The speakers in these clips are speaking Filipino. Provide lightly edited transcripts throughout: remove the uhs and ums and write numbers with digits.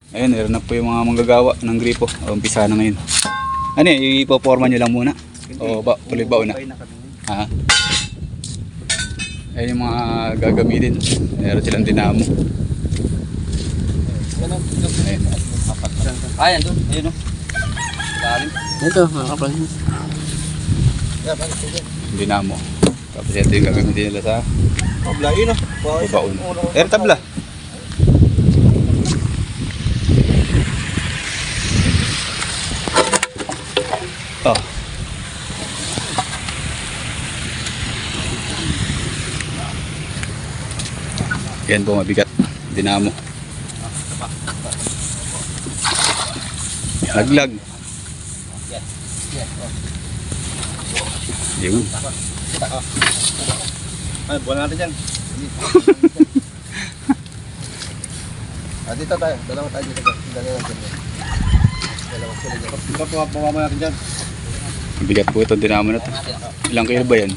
Ayun, meron na po yung mga manggagawa ng gripo. Umpisa na ngayon. Ano yun, ipoporma nyo lang muna? O ba, tuloy ba una? Ha? Ayun yung mga gagamitin. Meron silang dinamo. Ayun. Ayan doon, ayun o. Ito, mga kapal. Dinamo. Tapos ito yung gagamitin nila sa Tabla yun babaon. Pero tabla. Oh. Yan po mabigat. Dinamo. Laglag. Yun. Ay, buwan natin dyan. Dito tayo. Dalawa tayo dito. Dalawa sila dyan. Ito po, pumama natin dyan. Mabigat po ito. Dinamo na ito. Ilang kilo ba yan?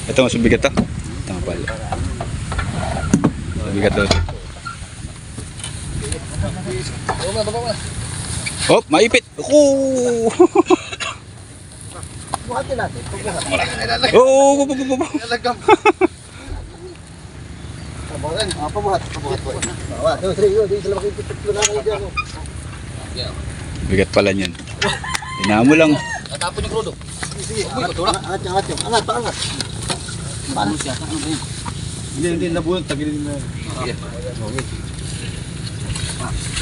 Ito mas mabigat ito. Ito nga pala. Mabigat ito. Oh, maipit. Oh! Buhatin natin. Oh! Nalagam. Pabuhat. Pabuhat. Pabuhat. Two, three. Di sila makipit-pitlo na kayo dyan. Bigat pala niyan. Dinamo lang. Tatapon yung krudo. Sige. Angat yung. Angat. Paangat. Paano siya? Ano ba yun? Hindi. Nabuhat. Tagilin na.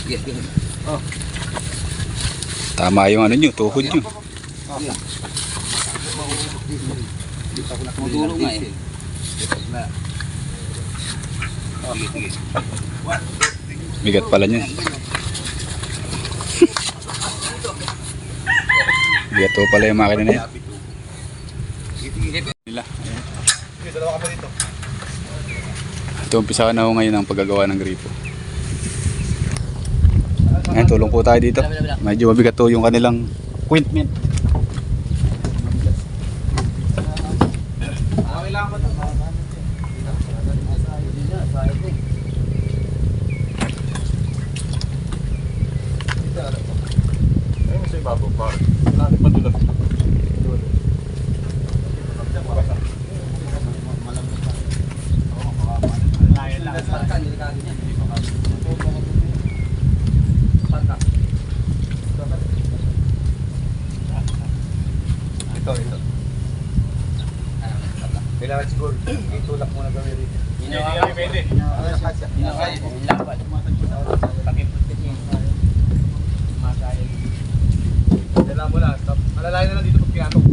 Sige. Sige. Tama yung ano nyo, tuhod nyo. Matulog nga eh. Bigat pala niyan. Bigat po pala yung makina na yan. Nila. Dalawa ka pa dito. Ito, umpisa na ako ngayon ang paggagawa ng gripo. Ayan, tulong po tayo dito. Medyo mabigat to yung kanilang equipment. Okay lang ako ito. Ayun sa ibabaw pa. Wala natin madulas. Ito. Kailangan siguro itulak muna kami rito. Hindi pwede. Kailangan mo lang. Malalayo na lang dito pag kinatok.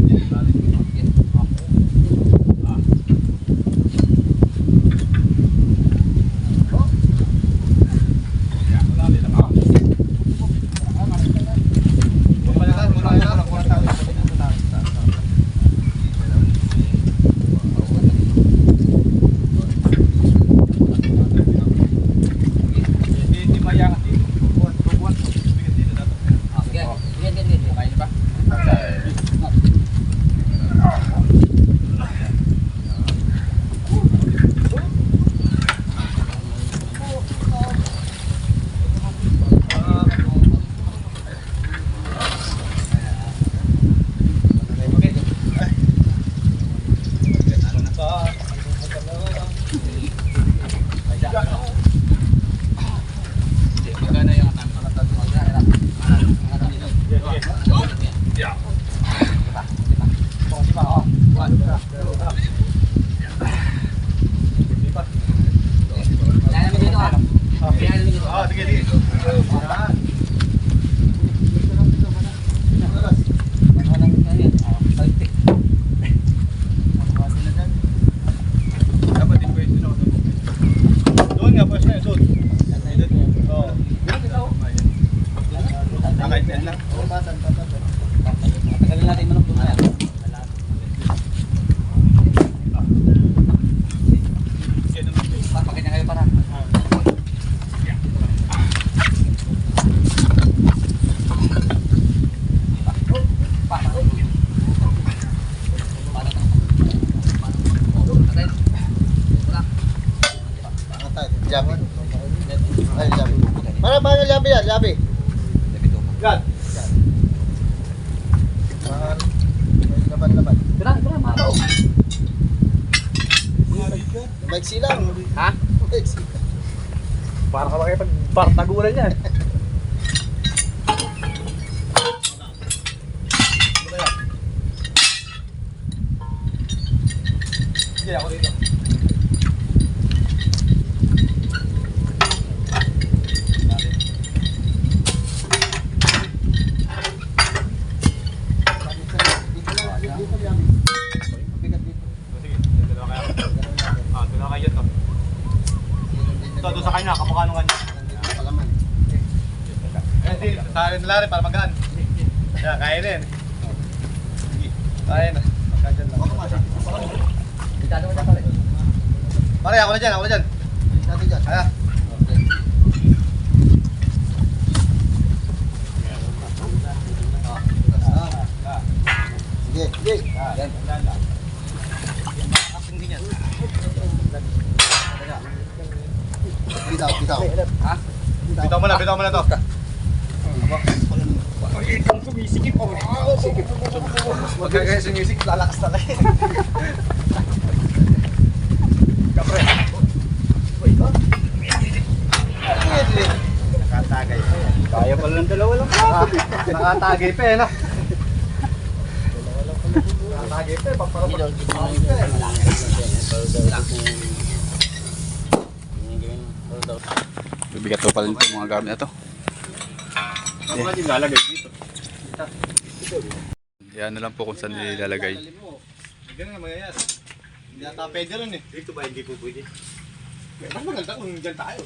Ay, labi. Paano labi yan? Labi. Yan. May laban-laban. Ito na, maraw. Maiksi lang. Ha? Maiksi. Para ka makipag-partagulan yan. Sige, ako dito. Doon sa kanya, kamukha nung kanya. Sa akin nila rin para magaan. Kaya kaya rin. Kaya na. Pagka dyan lang. Pare, ako na dyan, ako na dyan. Kaya. Sige, sige. Bitaw, bitaw. Bitaw mo na to. Magkagaya sa music, lalakas talaga. Kapre. Nakatagay. Kaya pala ng dalawa lang. Nakatagay pa eh, no? Nakatagay pa eh, paparapag. Bibigat to pala nito mga gamit na to. Ano ba yung lalagay dito? Yan na lang po kung saan nilalagay. Ganun nga mangyayari. Hindi ata pwede rin eh. Dito ba hindi po pwede? Mas maganda kung dyan tayo.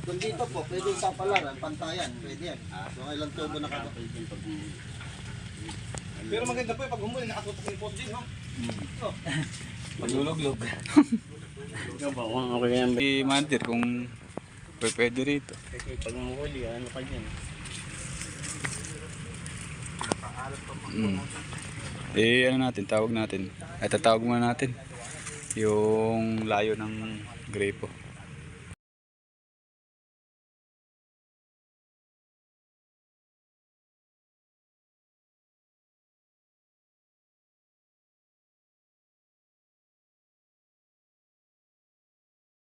Kung dito po, pwede sa palaran, pantayan, pwede yan. So, ilang tubo na ka. Pero maganda po eh, pag humuli, nakatutok yung post din, no? Magluluglog. Si Mandir kung pwede rito. Pag mahuli, ano ka dyan? Ano natin, tawag natin. Ay, tatawag muna natin yung layo ng grepo.